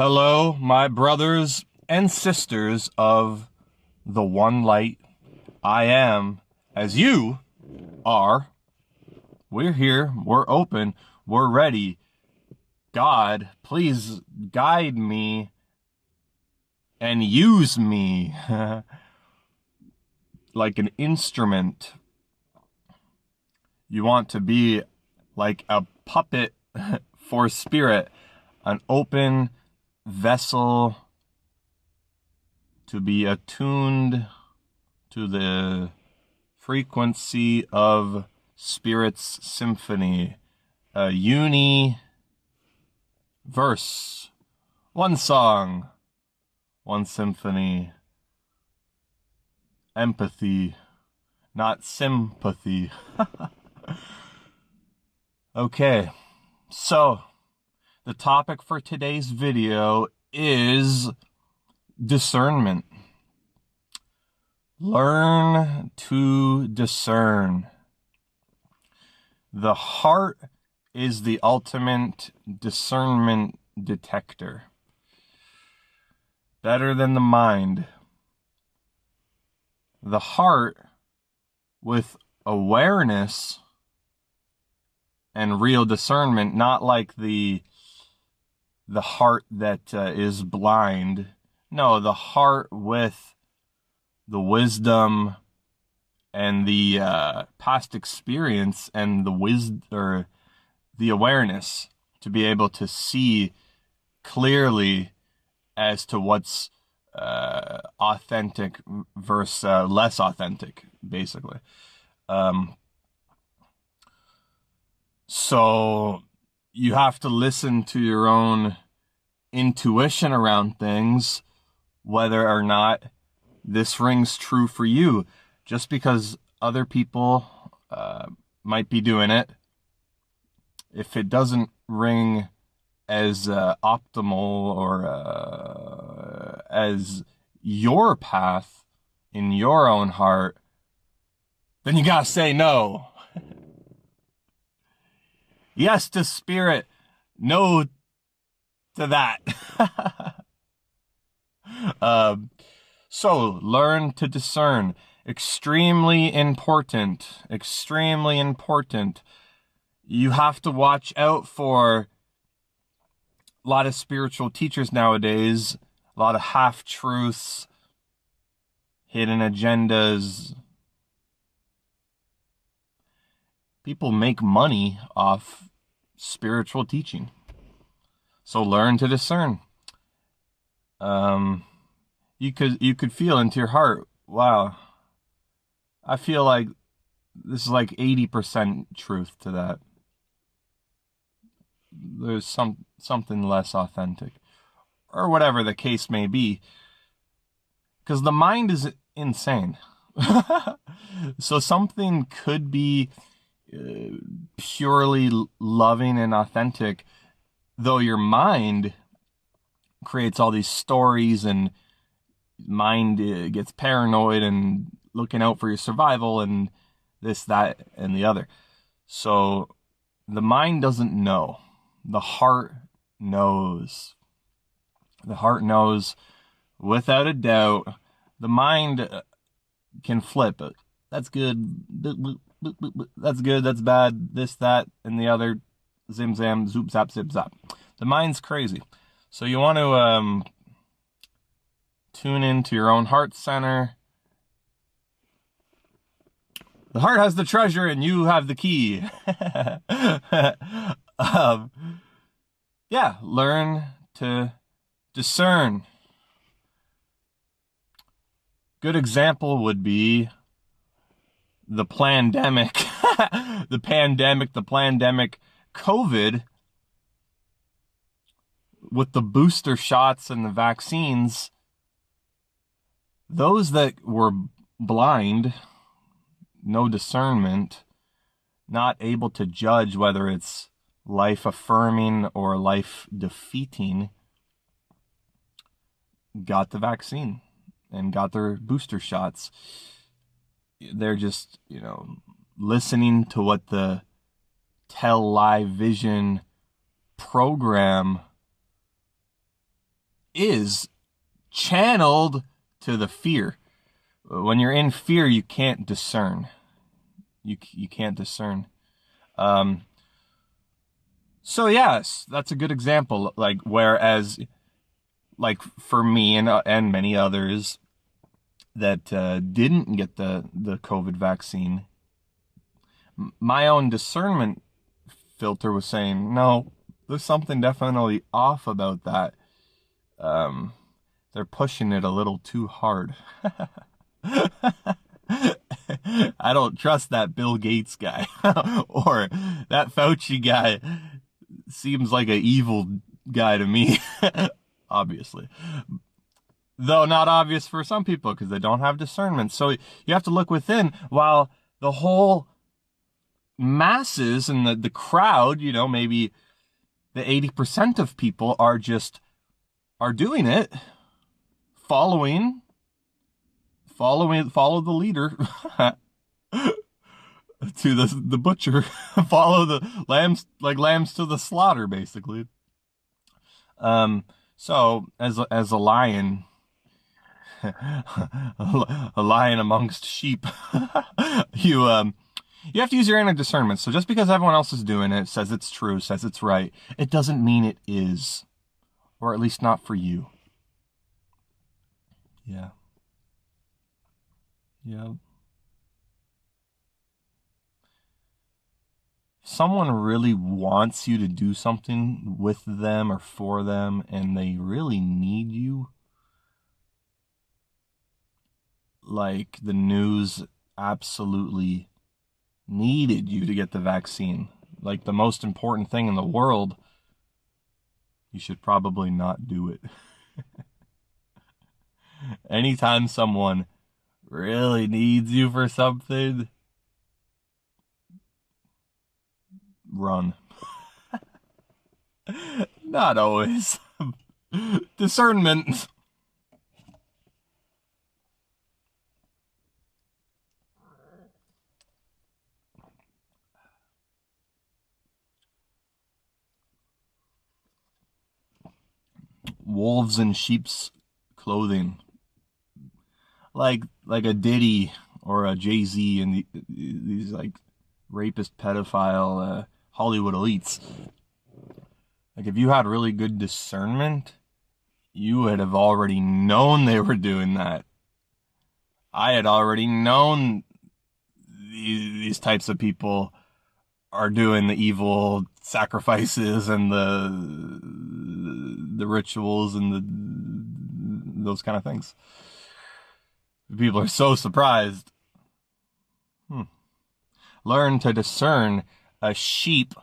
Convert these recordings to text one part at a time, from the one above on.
Hello, my brothers and sisters of the one light. I am, as you are. We're here, we're open, we're ready. God, please guide me and use me like an instrument. You want to be like a puppet for spirit, an open vessel to be attuned to the frequency of Spirit's symphony. A verse, one song, one symphony, empathy, not sympathy. Okay, so the topic for today's video is discernment. Learn to discern. The heart is the ultimate discernment detector. Better than the mind. The heart, with awareness and real discernment, not like the heart that is blind. No, the heart with the wisdom and the past experience and the wisdom or the awareness to be able to see clearly as to what's authentic versus less authentic, basically. So you have to listen to your own intuition around things, whether or not this rings true for you. Just because other people might be doing it, if it doesn't ring as optimal or as your path in your own heart, then you gotta say no. Yes to spirit, no to that. So learn to discern. Extremely important. Extremely important. You have to watch out for a lot of spiritual teachers nowadays, a lot of half-truths, hidden agendas. People make money off spiritual teaching. So learn to discern. You could feel into your heart, wow, I feel like this is like 80% truth to that. There's something less authentic, or whatever the case may be, because the mind is insane. So something could be purely loving and authentic, though your mind creates all these stories and mind gets paranoid and looking out for your survival and this, that, and the other. So the mind doesn't know. The heart knows. The heart knows without a doubt. The mind can flip it. That's good. That's good. That's bad. This, that, and the other. Zim, zam, zoop, zap, zip, zap. The mind's crazy. So you want to tune into your own heart center. The heart has the treasure and you have the key. Yeah, learn to discern. Good example would be the pandemic. the pandemic, COVID, with the booster shots and the vaccines. Those that were blind, no discernment, not able to judge whether it's life-affirming or life-defeating, got the vaccine and got their booster shots. They're just, listening to what the Tell Live Vision program is channeled to the fear. When you're in fear, you can't discern. You can't discern. Um, so yes, that's a good example. Like whereas, like for me and many others that didn't get the COVID vaccine, my own discernment filter was saying, no, there's something definitely off about that. Um, they're pushing it a little too hard. I don't trust that Bill Gates guy or that Fauci guy. Seems like an evil guy to me, obviously. Though not obvious for some people because they don't have discernment. So you have to look within while the whole masses and the crowd, maybe the 80% of people are doing it, follow the leader to the butcher, follow the lambs like lambs to the slaughter, basically. So as a lion, a lion amongst sheep, you have to use your inner discernment. So just because everyone else is doing it, says it's true, says it's right, it doesn't mean it is, or at least not for you. Yeah. Yeah. Someone really wants you to do something with them or for them, and they really need you, like the news absolutely needed you to get the vaccine, like the most important thing in the world, you should probably not do it. Anytime someone really needs you for something, run. Not always. Discernment. Wolves in sheep's clothing. Like a Diddy or a Jay-Z and these like rapist pedophile Hollywood elites. Like if you had really good discernment, you would have already known they were doing that. I had already known these types of people are doing the evil sacrifices and the rituals and those kind of things. People are so surprised. Learn to discern a sheep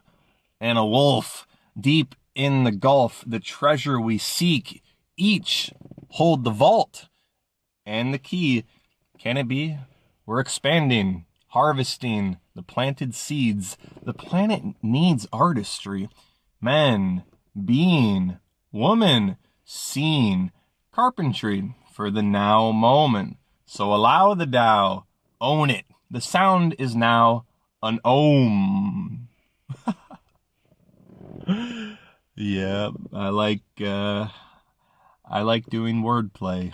and a wolf deep in the gulf. The treasure we seek, each hold the vault and the key. Can it be? We're expanding, harvesting the planted seeds. The planet needs artistry. Men, being, woman, seen, carpentry for the now moment. So allow the Tao, own it. The sound is now an ohm. Yeah, I like doing wordplay.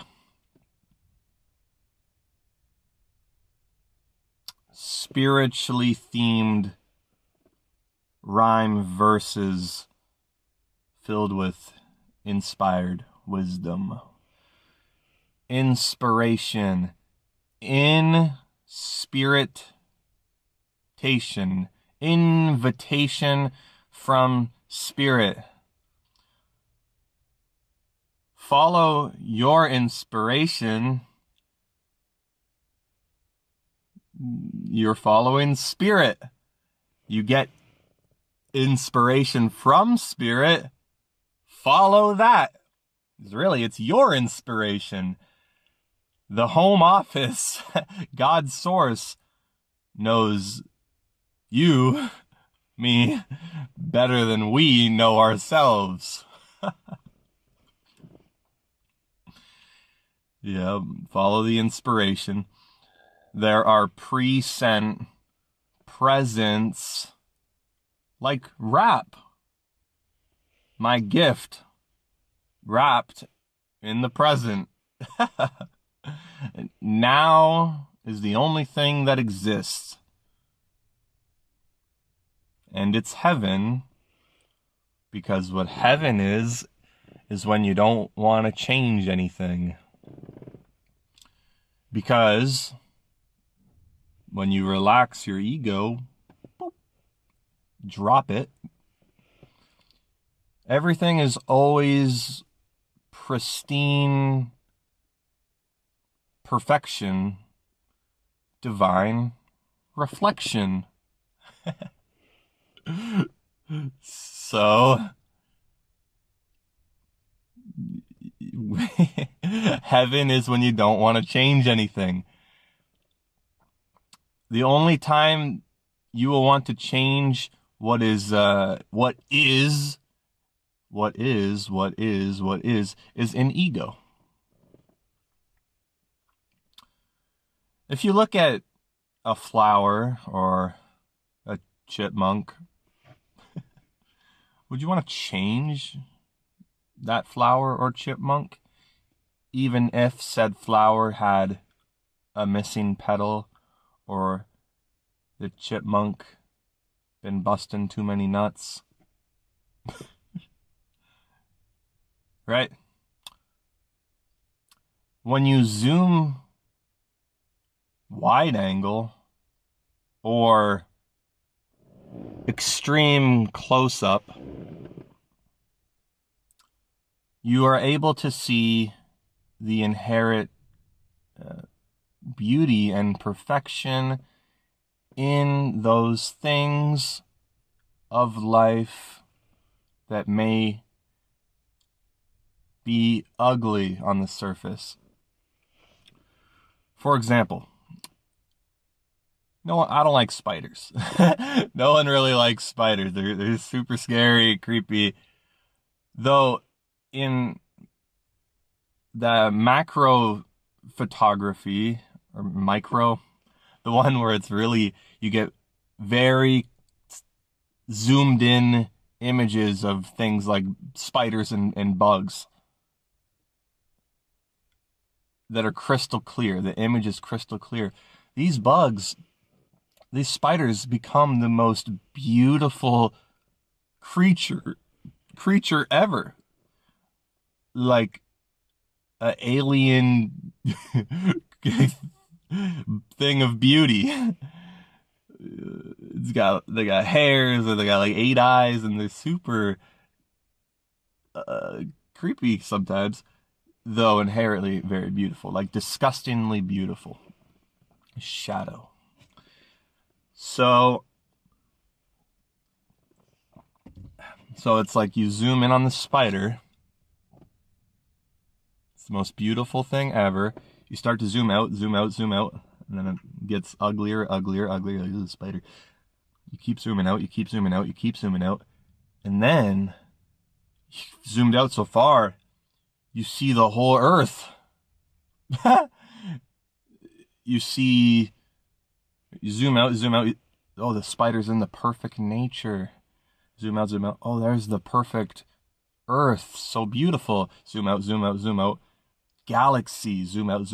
Spiritually themed rhyme verses filled with inspired wisdom. Inspiration. Invitation from spirit. Follow your inspiration. You're following spirit. You get inspiration from spirit. Follow that. Really, it's your inspiration. The home office, God's source, knows you, me, better than we know ourselves. Yeah, follow the inspiration. There are pre-sent presents like wrap. My gift wrapped in the present. Now is the only thing that exists. And it's heaven, because what heaven is when you don't want to change anything. Because when you relax your ego, boop, drop it, everything is always pristine perfection, divine reflection. So, heaven is when you don't want to change anything. The only time you will want to change what is in ego. If you look at a flower or a chipmunk, would you want to change that flower or chipmunk, even if said flower had a missing petal or the chipmunk been busting too many nuts? Right? When you zoom wide angle or extreme close-up, you are able to see the inherent beauty and perfection in those things of life that may be ugly on the surface. For example, no, I don't like spiders. No one really likes spiders. They're super scary, creepy. Though in the macro photography, or micro, the one where it's really, you get very zoomed in images of things like spiders and bugs that are crystal clear. The image is crystal clear. These spiders become the most beautiful creature ever. Like an alien thing of beauty. They got hairs, or they got like 8 eyes, and they're super creepy sometimes, though inherently very beautiful, like disgustingly beautiful. Shadow. So it's like you zoom in on the spider. It's the most beautiful thing ever. You start to zoom out, and then it gets uglier. Look at the spider. You keep zooming out, and then you've zoomed out so far, you see the whole earth. You zoom out. Oh, the spider's in the perfect nature. Zoom out. Oh, there's the perfect earth. So beautiful. Zoom out. Galaxy. Zoom out.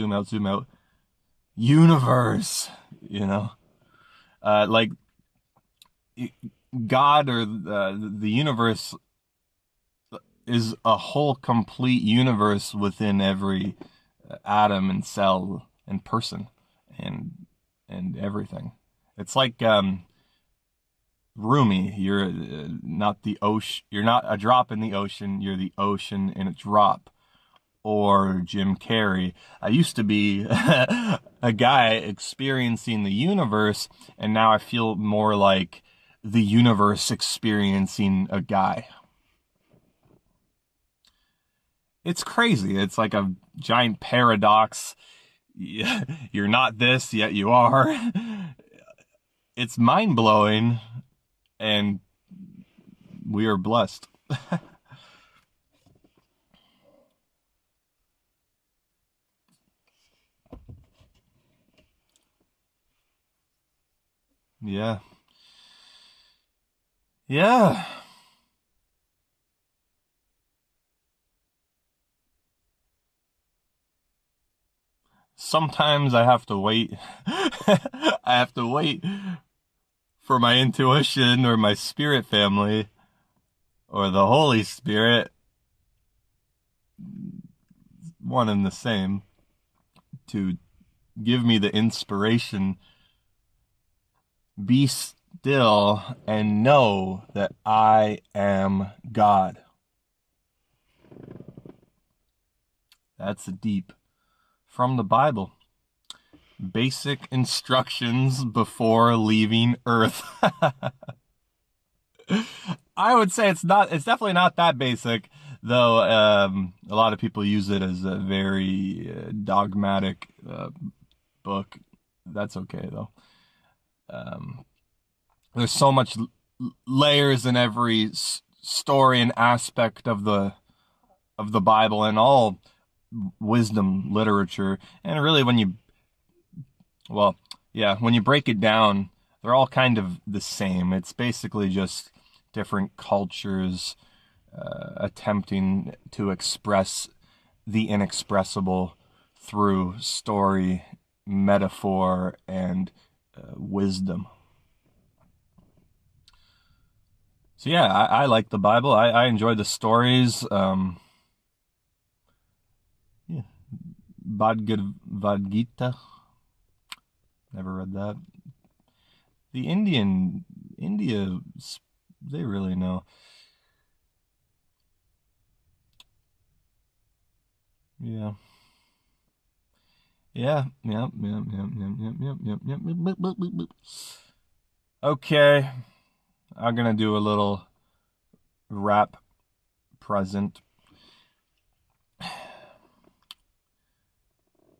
Universe. Like God, or the universe is a whole complete universe within every atom and cell and person and everything. It's like Rumi. You're not the ocean. You're not a drop in the ocean. You're the ocean in a drop. Or Jim Carrey. I used to be a guy experiencing the universe, and now I feel more like the universe experiencing a guy. It's crazy. It's like a giant paradox. You're not this, yet you are. It's mind-blowing, and we are blessed. Yeah. sometimes I have to wait. I have to wait for my intuition or my spirit family or the Holy Spirit, one and the same, to give me the inspiration. Be still and know that I am God. That's deep. From the Bible. Basic instructions before leaving Earth. I would say it's definitely not that basic, though. A lot of people use it as a very dogmatic book. That's okay, though. There's so much layers in every story and aspect of the Bible and all wisdom literature. And really, when you break it down, they're all kind of the same. It's basically just different cultures attempting to express the inexpressible through story, metaphor, and wisdom. So yeah, I like the Bible. I enjoy the stories. Bhagavad Gita. Never read that. The India, they really know. Yeah. Yeah. Yep. Okay. I'm gonna do a little rap present.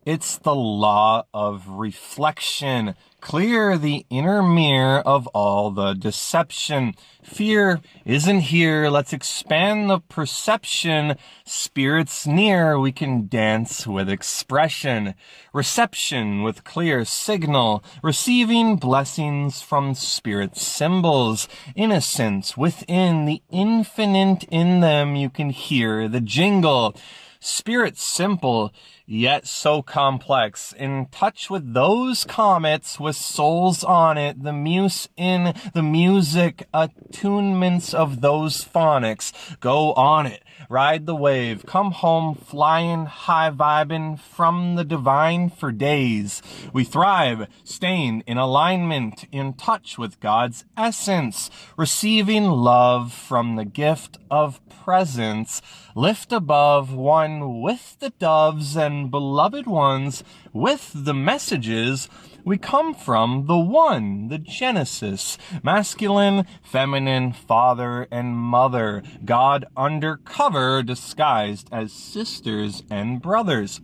It's the law of reflection. Clear the inner mirror of all the deception. Fear isn't here. Let's expand the perception. Spirits near. We can dance with expression. Reception with clear signal. Receiving blessings from spirit symbols. Innocence within the infinite in them. You can hear the jingle. Spirit simple, yet so complex, in touch with those comets with souls on it, the muse in the music, attunements of those phonics. Go on it, ride the wave, come home flying, high vibing from the divine for days. We thrive, staying in alignment, in touch with God's essence, receiving love from the gift of presence, lift above one with the doves and beloved ones with the messages. We come from the one, the Genesis, masculine, feminine, father and mother, God undercover, disguised as sisters and brothers.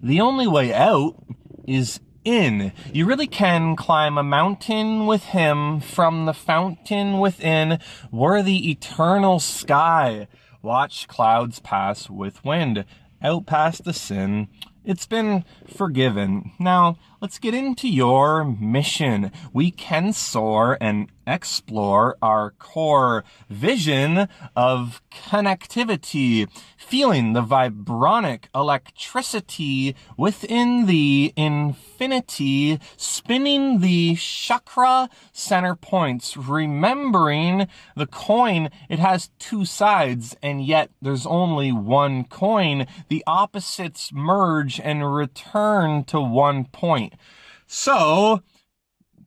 The only way out is in. You really can climb a mountain with him from the fountain within. We're the eternal sky. Watch clouds pass with wind. Out past the sin. It's been forgiven. Now, let's get into your mission. We can soar and explore our core vision of connectivity, feeling the vibronic electricity within the infinity, spinning the chakra center points, remembering the coin, it has two sides, and yet there's only one coin. The opposites merge and return to one point. So,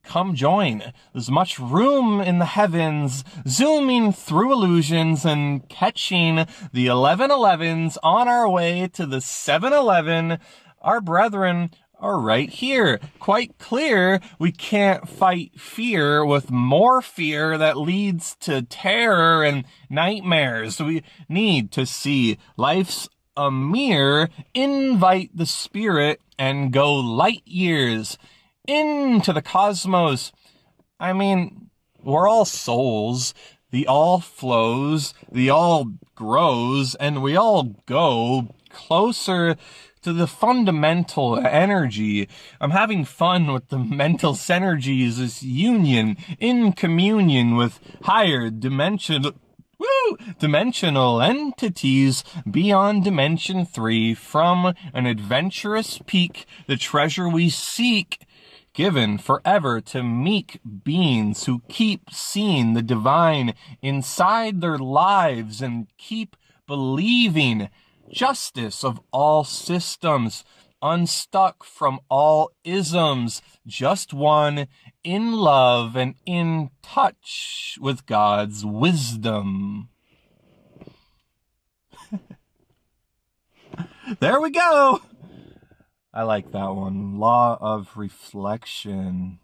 come join. There's much room in the heavens, zooming through illusions and catching the 1111s on our way to the 7-Eleven. Our brethren are right here. Quite clear we can't fight fear with more fear that leads to terror and nightmares. We need to see life's a mirror, invite the spirit and go light years into the cosmos. I mean, we're all souls. The all flows, the all grows, and we all go closer to the fundamental energy. I'm having fun with the mental synergies, this union in communion with higher dimension. Woo! Dimensional entities beyond dimension 3, from an adventurous peak, the treasure we seek, given forever to meek beings who keep seeing the divine inside their lives and keep believing justice of all systems, unstuck from all isms, just one, in love and in touch with God's wisdom. There we go. I like that one. Law of reflection.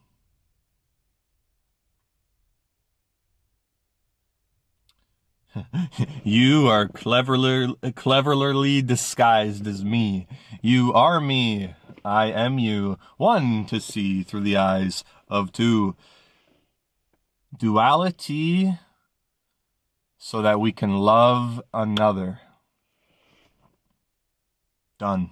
You are cleverly disguised as me. You are me. I am you. One to see through the eyes of two. Duality so that we can love another. Done.